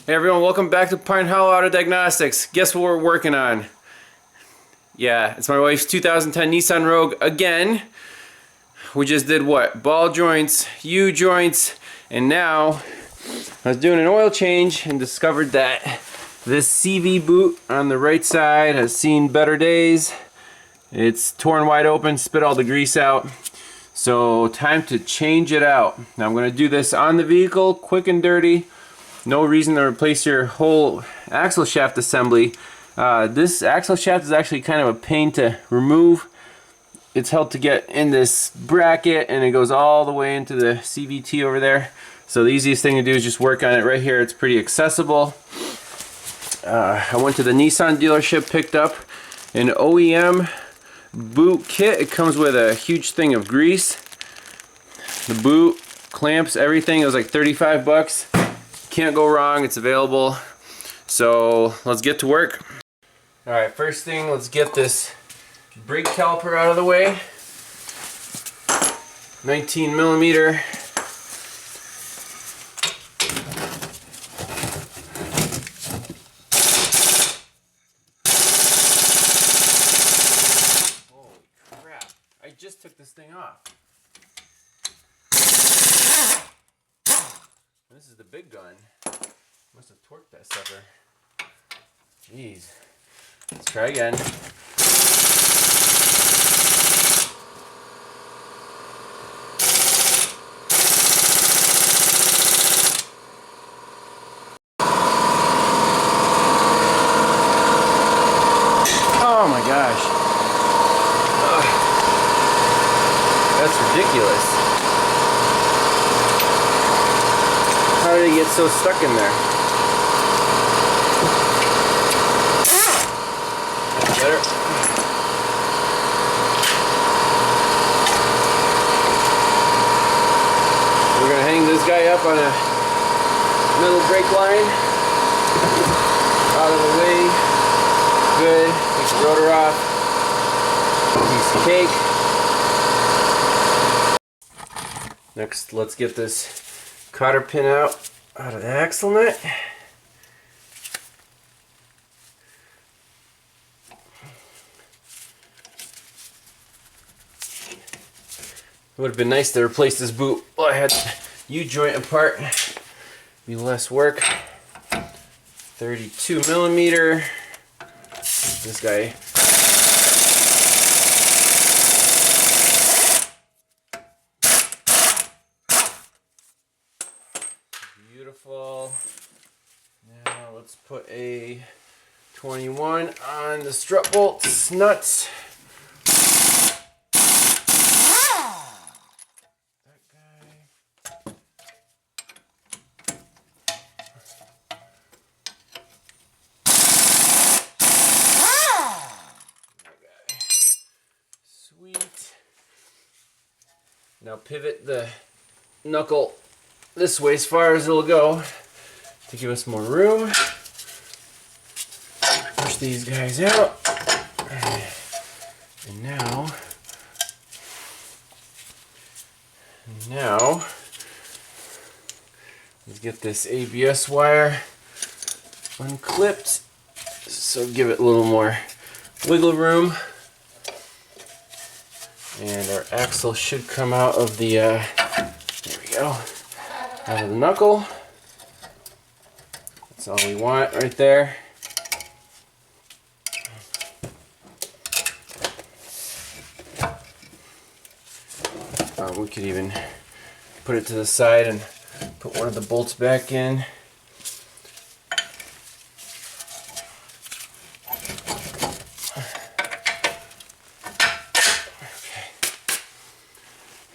Hey everyone, welcome back to Pine Hollow Auto Diagnostics. Guess what we're working on? Yeah, it's my wife's 2010 Nissan Rogue again. We just did what? Ball joints, U-joints, and now I was doing an oil change and discovered that this CV boot on the right side has seen better days. It's torn wide open, spit all the grease out. So time to change it out. Now I'm going to do this on the vehicle, quick and dirty. No reason to replace your whole axle shaft assembly. This axle shaft is actually kind of a pain to remove. It's held to get in this bracket and it goes all the way into the CVT over there. So the easiest thing to do is just work on it right here. It's pretty accessible. I went to the Nissan dealership, picked up an OEM boot kit. It comes with a huge thing of grease. The boot, clamps, everything. It was like 35 bucks. Can't go wrong, it's available. So let's get to work. Alright, first thing, let's get this brake caliper out of the way. 19 millimeter. Holy crap, I just took this thing off. This is the big gun. Must have torqued that sucker. Jeez. Let's try again. Oh my gosh. Ugh. That's ridiculous. How did it get so stuck in there? That's better. We're going to hang this guy up on a metal brake line. Out of the way. Good. Take the rotor off. Piece of cake. Next, let's get this cotter pin out of the axle nut. It would have been nice to replace this boot. Well, I had U-joint apart. Be less work. 32 millimeter. This guy. Beautiful. Now let's put a 21 on the strut bolts, nuts. That guy. That guy. Sweet. Now pivot the knuckle this way as far as it'll go to give us more room. Push these guys out. And now let's get this ABS wire unclipped. So give it a little more wiggle room. And our axle should come out of the, there we go. Out of the knuckle. That's all we want right there. We could even put it to the side and put one of the bolts back in. Okay.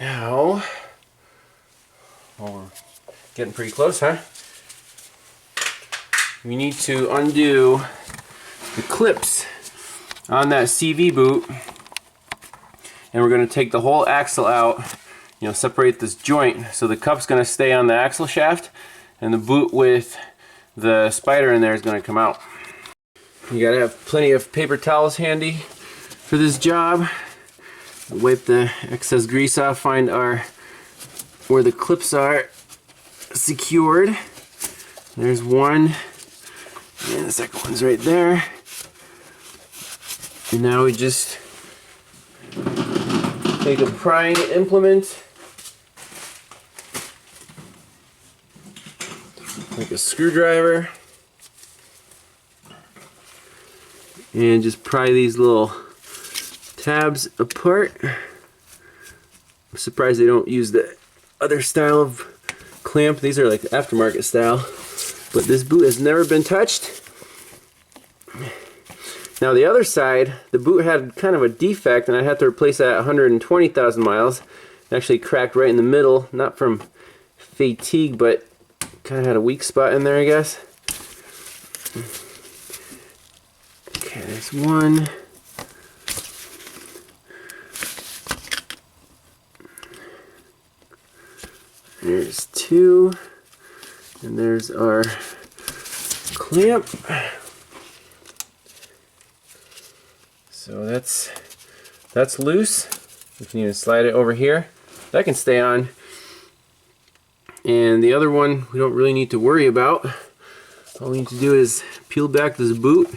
Now, we're getting pretty close, huh? We need to undo the clips on that CV boot, and we're going to take the whole axle out, separate this joint, so the cup's going to stay on the axle shaft and the boot with the spider in there is going to come out. You got to have plenty of paper towels handy for this job. Wipe the excess grease off, find where the clips are secured. There's one, and the second one's right there. And now we just take a prying implement, like a screwdriver, and just pry these little tabs apart. I'm surprised they don't use the other style of clamp. These are like aftermarket style, but this boot has never been touched. Now the other side, the boot had kind of a defect, and I had to replace that at 120,000 miles. It actually cracked right in the middle, not from fatigue, but kind of had a weak spot in there, I guess. Okay, there's one. There's two. And there's our clamp. So that's loose. If you need to slide it over here, that can stay on. And the other one we don't really need to worry about. All we need to do is peel back this boot.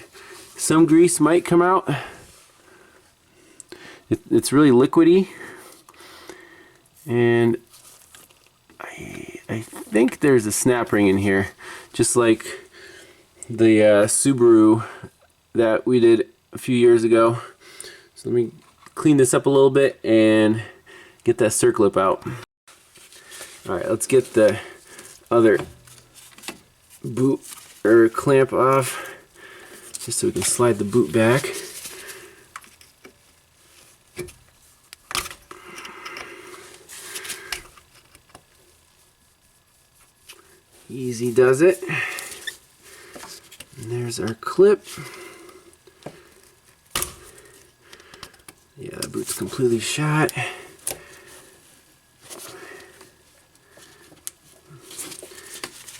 Some grease might come out. It's really liquidy, and I think there's a snap ring in here, just like the Subaru that we did a few years ago. So let me clean this up a little bit and get that circlip out. Alright, let's get the other boot or clamp off, just so we can slide the boot back. Easy does it. And there's our clip. Yeah, the boot's completely shot.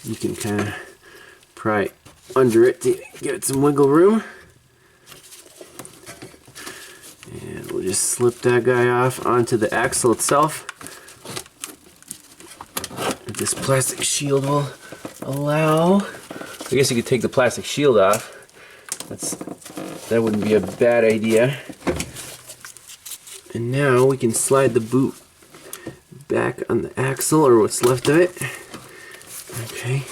You can kind of pry under it to give it some wiggle room. And we'll just slip that guy off onto the axle itself. This plastic shield will allow. I guess you could take the plastic shield off. That wouldn't be a bad idea. And now we can slide the boot back on the axle, or what's left of it. Okay.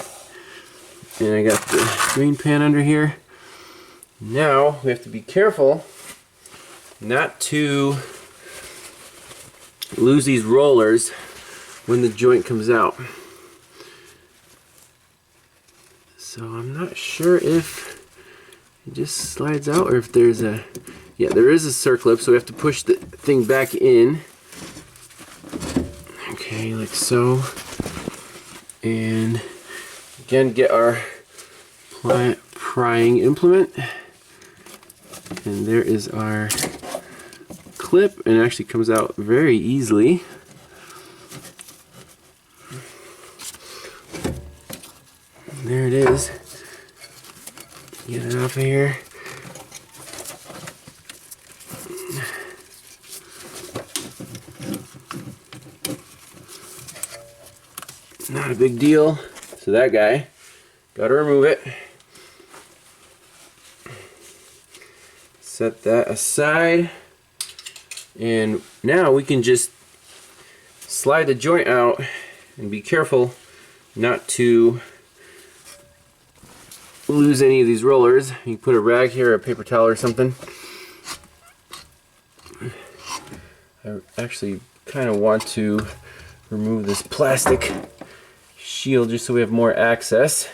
And I got the drain pan under here. Now we have to be careful not to lose these rollers when the joint comes out. So I'm not sure if it just slides out or if there's a, yeah, there is a circlip, so we have to push the thing back in. Okay, like so. And again, get our prying implement. And there is our clip, and it actually comes out very easily. There it is. Get it off of here. Not a big deal. So that guy, gotta remove it. Set that aside. And now we can just slide the joint out and be careful not to lose any of these rollers. You can put a rag here, a paper towel or something. I actually kind of want to remove this plastic shield just so we have more access.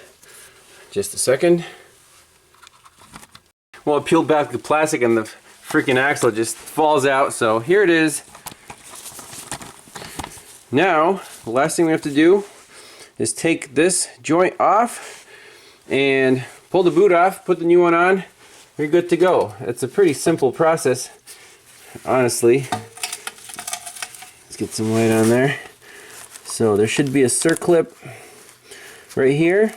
Just a second. Well, I peeled back the plastic and the freaking axle just falls out, so here it is. Now, the last thing we have to do is take this joint off and pull the boot off, put the new one on. You're good to go. It's a pretty simple process, honestly. Let's get some white on there. So there should be a circlip right here.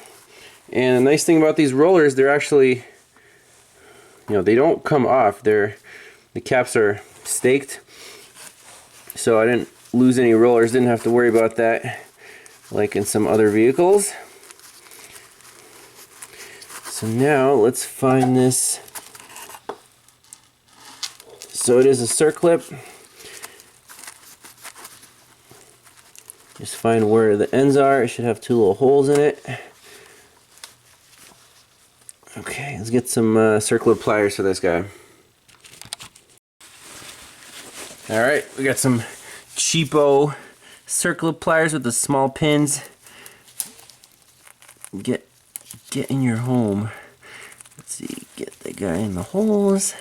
And the nice thing about these rollers, they're actually, you know, they don't come off. The caps are staked. So I didn't lose any rollers, didn't have to worry about that like in some other vehicles. So now let's find this. So it is a circlip. Just find where the ends are. It should have two little holes in it. Okay, let's get some circular pliers for this guy. Alright, we got some cheapo circular pliers with the small pins. Get in your home. Let's see, get the guy in the holes.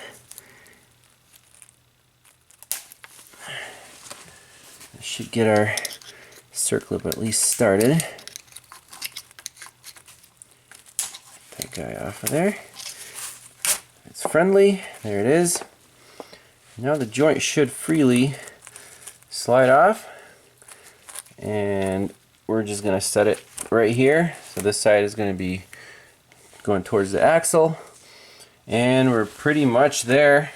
Should get our circlip at least started. That guy off of there. It's friendly. There it is. Now the joint should freely slide off, and we're just going to set it right here. So this side is going to be going towards the axle, and we're pretty much there.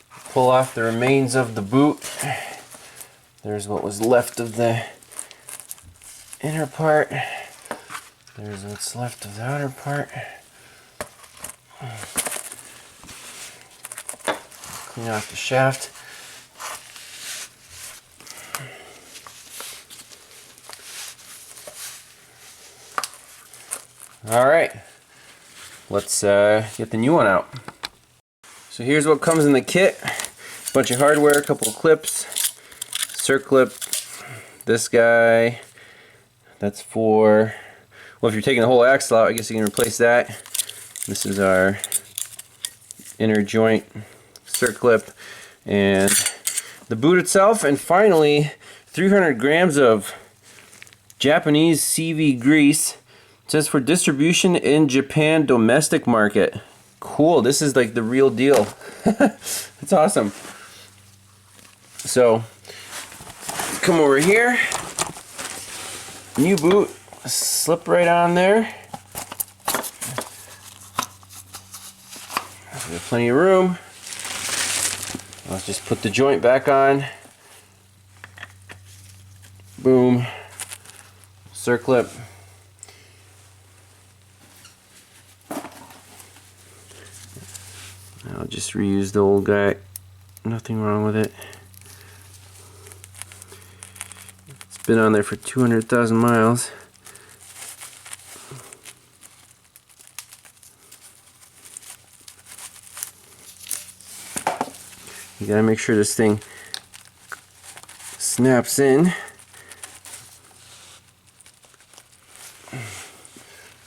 Pull off the remains of the boot. There's what was left of the inner part. There's what's left of the outer part. Clean off the shaft. Alright, let's get the new one out. So here's what comes in the kit. A bunch of hardware, a couple of clips, circlip, this guy, that's for, well, if you're taking the whole axle out, I guess you can replace that. This is our inner joint circlip, and the boot itself, and finally 300 grams of Japanese CV grease. It says for distribution in Japan domestic market. Cool, this is like the real deal. It's awesome. So come over here, new boot, slip right on there. We have plenty of room. Let's just put the joint back on. Boom. Circlip. I'll just reuse the old guy. Nothing wrong with it. It's been on there for 200,000 miles. You gotta make sure this thing snaps in.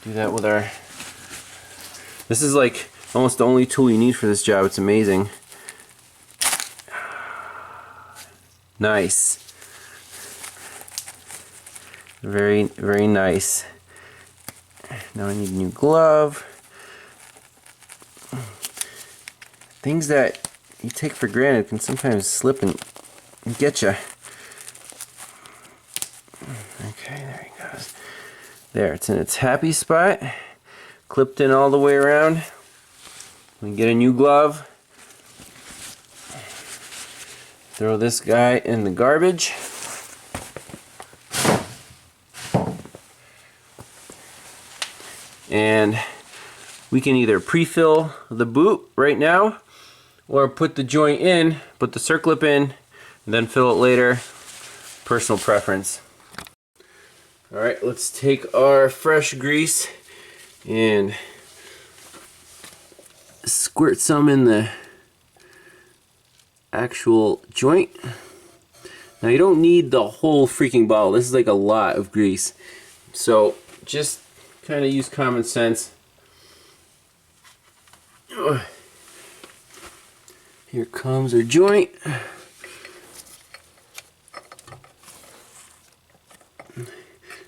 Do that with our... This is like almost the only tool you need for this job. It's amazing. Nice. Very, very nice. Now I need a new glove. Things that you take for granted can sometimes slip and get you. Okay, there he goes. There, it's in its happy spot. Clipped in all the way around. We can get a new glove. Throw this guy in the garbage. And we can either pre-fill the boot right now, or put the joint in, put the circlip in, and then fill it later. Personal preference. Alright, let's take our fresh grease and squirt some in the actual joint. Now you don't need the whole freaking bottle. This is like a lot of grease. So just kind of use common sense. Here comes our joint.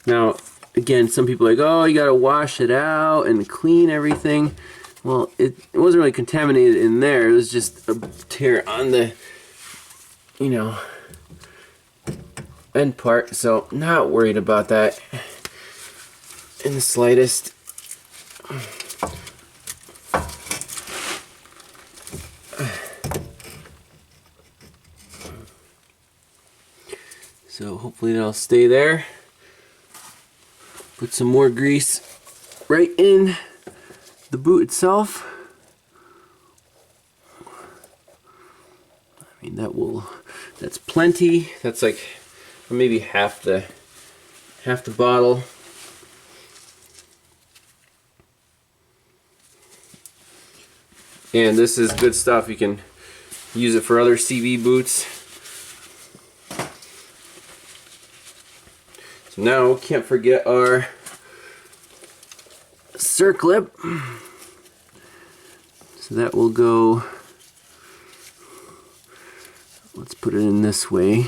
Now, again, some people are like, oh, you gotta wash it out and clean everything. Well, it wasn't really contaminated in there. It was just a tear on the, you know, end part. So, not worried about that in the slightest. So hopefully that'll stay there. Put some more grease right in the boot itself. I mean, that's plenty. That's like maybe half the bottle. And this is good stuff. You can use it for other CV boots. So now, can't forget our circlip. So that will go, let's put it in this way.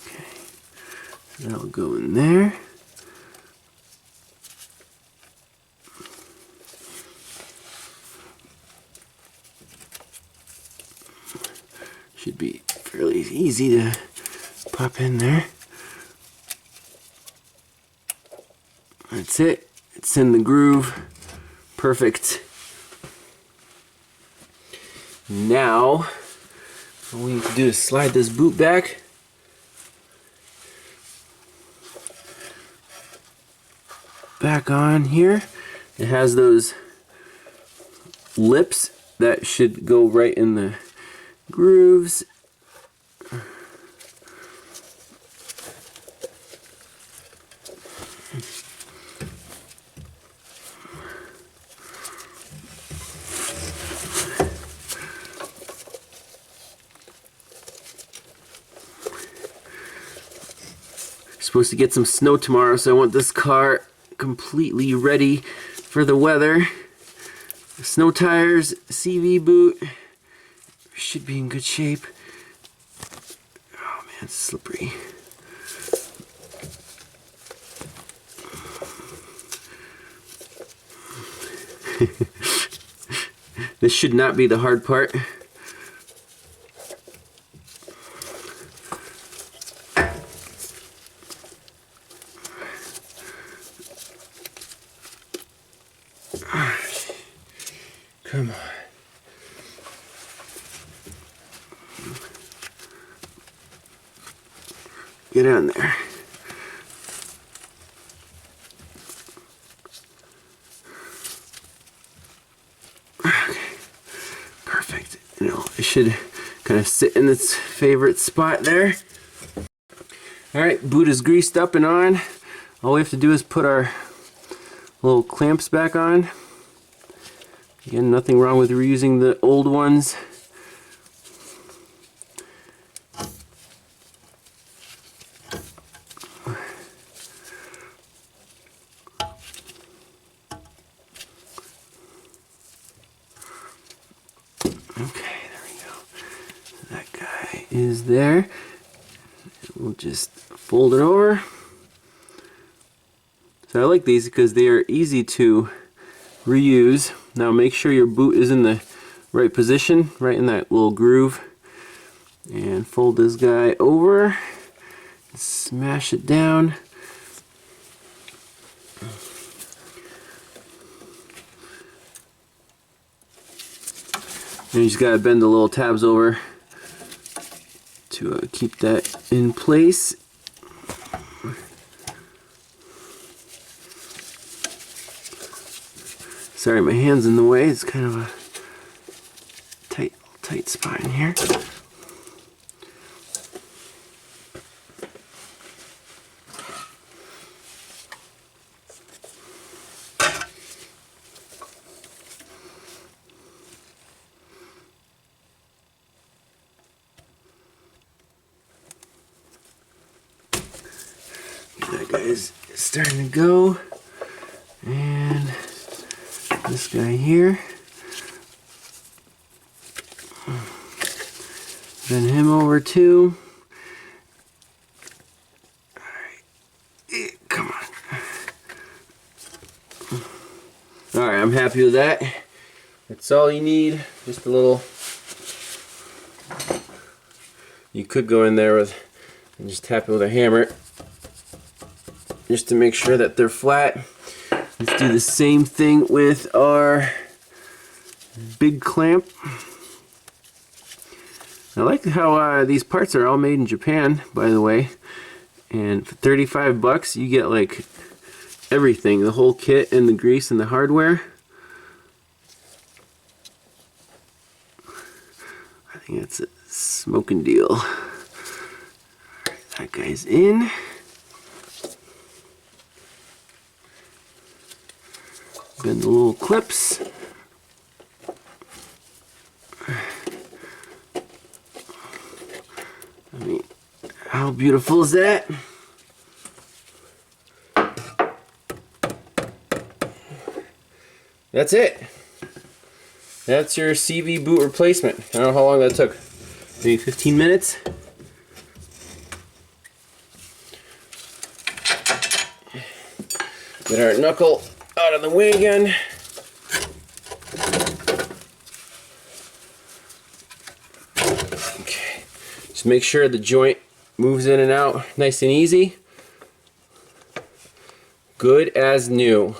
Okay, so that'll go in there. Should be fairly easy to pop in there. That's it. It's in the groove. Perfect. Now, what we need to do is slide this boot back. Back on here. It has those lips that should go right in the grooves. Supposed to get some snow tomorrow, so I want this car completely ready for the weather. Snow tires, CV boot, should be in good shape. Oh man, it's slippery. This should not be the hard part. Come on. Get on there. Okay. Perfect. You know, it should kind of sit in its favorite spot there. Alright, boot is greased up and on. All we have to do is put our little clamps back on. Again, nothing wrong with reusing the old ones. Okay, there we go. So that guy is there. We'll just fold it over. So I like these because they are easy to reuse. Now make sure your boot is in the right position, right in that little groove. And fold this guy over. Smash it down. And you just gotta bend the little tabs over to keep that in place. Sorry, my hand's in the way. It's kind of a tight spot in here. That guy is starting to go. And this guy here. Bend him over too. Alright, come on. Alright, I'm happy with that. That's all you need. Just a little. You could go in there with and just tap it with a hammer just to make sure that they're flat. Let's do the same thing with our big clamp. I like how these parts are all made in Japan, by the way. And for 35 bucks, you get like everything, the whole kit and the grease and the hardware. I think that's a smoking deal. All right, that guy's in. Bend the little clips. I mean, how beautiful is that? That's it. That's your CV boot replacement. I don't know how long that took. Maybe 15 minutes. Get our knuckle out of the way again. Okay. Just make sure the joint moves in and out nice and easy. Good as new.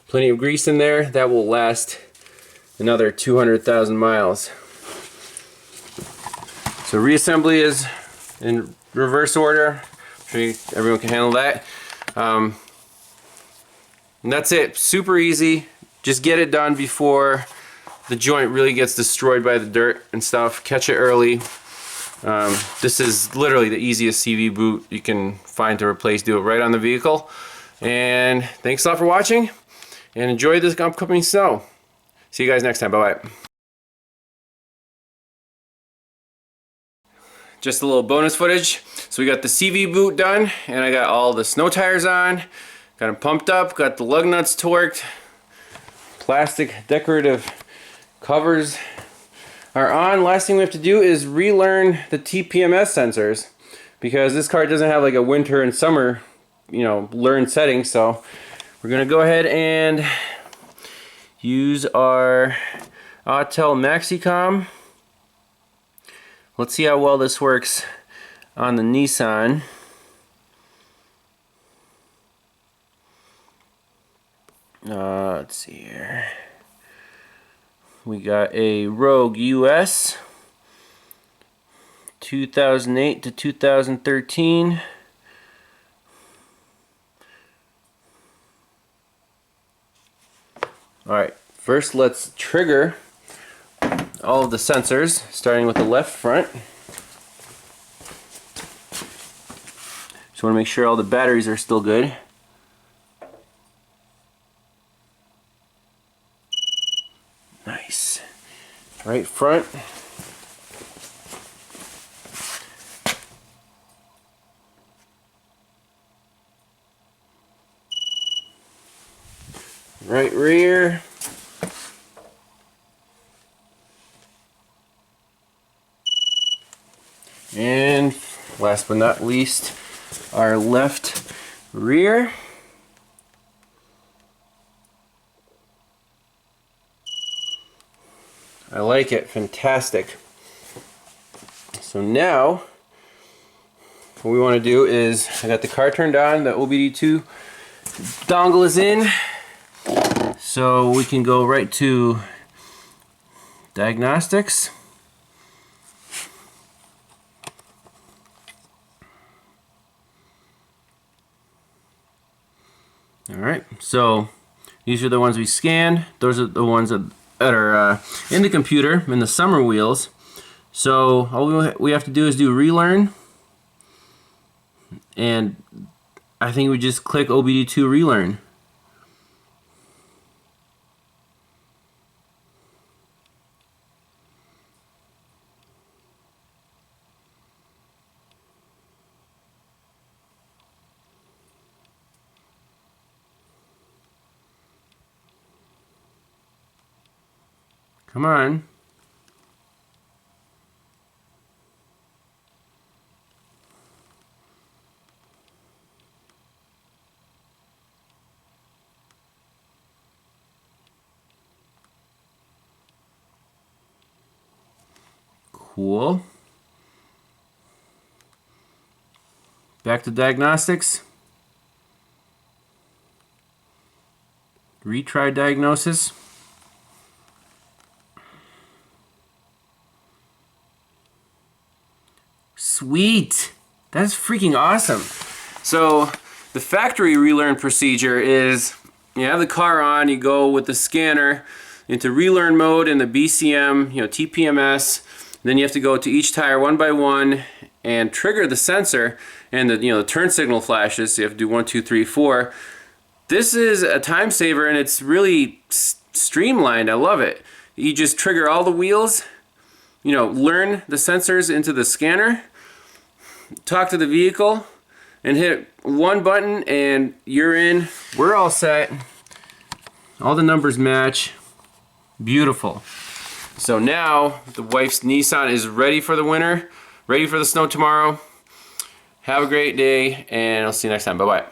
Plenty of grease in there. That will last another 200,000 miles. So reassembly is in reverse order. I'm sure everyone can handle that. And that's it. Super easy. Just get it done before the joint really gets destroyed by the dirt and stuff. Catch it early. This is literally the easiest CV boot you can find to replace. Do it right on the vehicle. And thanks a lot for watching. And enjoy this upcoming snow. See you guys next time. Bye-bye. Just a little bonus footage. So we got the CV boot done, and I got all the snow tires on. Got them pumped up, got the lug nuts torqued. Plastic decorative covers are on. Last thing we have to do is relearn the TPMS sensors, because this car doesn't have like a winter and summer, you know, learn setting. So we're gonna go ahead and use our Autel MaxiCOM. Let's see how well this works on the Nissan. Let's see here. We got a Rogue US 2008 to 2013. Alright, first let's trigger all of the sensors, starting with the left front. Just want to make sure all the batteries are still good. Nice. Right front. Right rear. And last but not least, our left rear. I like it. Fantastic. So now what we want to do is, I got the car turned on, the OBD2 dongle is in, so we can go right to diagnostics. Alright, so these are the ones we scanned. Those are the ones that are in the computer, in the summer wheels. So all we have to do is do relearn, and I think we just click OBD2 relearn. Come on. Cool. Back to diagnostics. Retry diagnosis. Sweet. That's freaking awesome. So the factory relearn procedure is you have the car on, you go with the scanner into relearn mode in the BCM, TPMS. Then you have to go to each tire one by one and trigger the sensor, and the turn signal flashes. So you have to do 1, 2, 3, 4. This is a time saver, and it's really streamlined. I love it. You just trigger all the wheels, learn the sensors into the scanner, talk to the vehicle, and hit one button, and you're in. We're all set. All the numbers match. Beautiful. So now the wife's Nissan is ready for the winter, ready for the snow tomorrow. Have a great day, and I'll see you next time. Bye-bye.